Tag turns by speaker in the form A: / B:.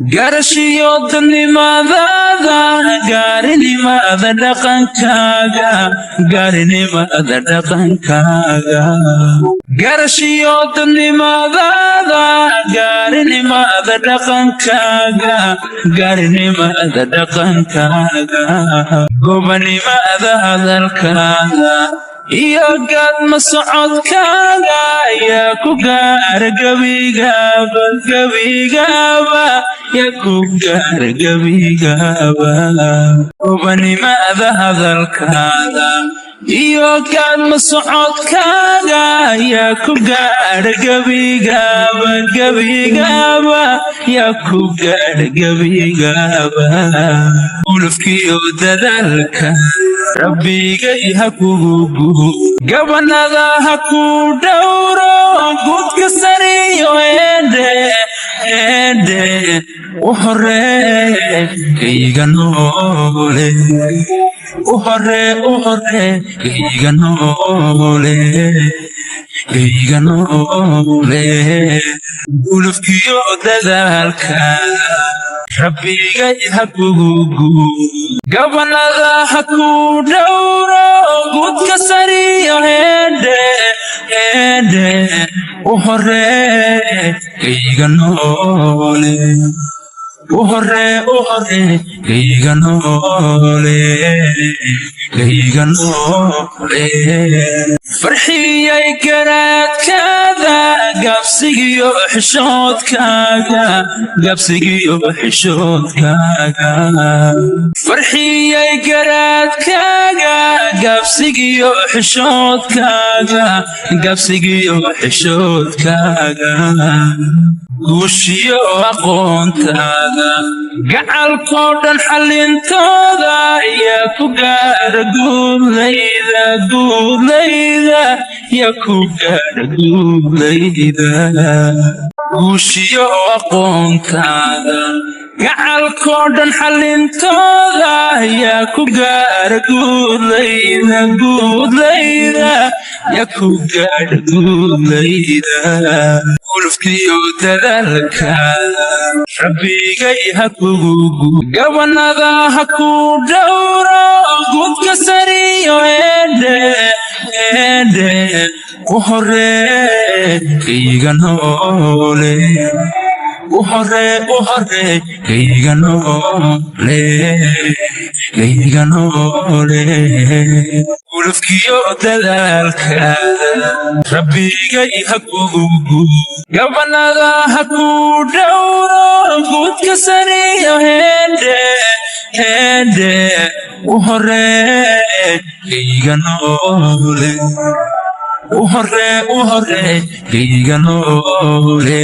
A: garashiyodnimada gaarinimada dhaqankaaga gaarinimada dhaqankaaga garashiyodnimada gaarinimada dhaqankaaga gaarinimada dhaqankaaga gobanimada hadalkaaga iyo gaadma socodkaaga yaa ku gaara gebigaba yaa ku gaara gebigaba gobanimada hadalkaaga iyo gaadma socodkaaga yaa ku gaara gebigaba yaa ku gaara gebigaba ulufkiyo dadaalka rabbigay ha kugu gubo gabanada ha ku dhowro gudka sariyo eedhe u horee kayga noole u horee kayga noole ulufkiyo dadaalka rabbigay ha kugu gubo gabanada ha ku dhowro gudka sariyo eedhe u horee kayga noole u horee kayga noole farxiyay garaadkaada gabsigiyo xishoodkaaga farxiyay garaadkaaga gabsigiyo xishoodkaaga guushiyo aqoontaada gacalkoo dhan xallintooda yaa ku gaara guudlayda yaa ku gaara guudlayda guushiyo aqoontaada gacalkoo dhan xallintooda yaa ku gaara guudlayda yaa ku gaara guudlayda ulufkiyo dadaalkaada rabbigay ha kugu gubo gabanada ha ku dhowro gudka sariyo eedhe u horee kayga noole u horee kayga noole ulufkiyo dadaalkaada rabbigay ha kugu gubo gabanada ha ku dhowro gudka sariyo eedhe u horee kayga noole u horee kayga noole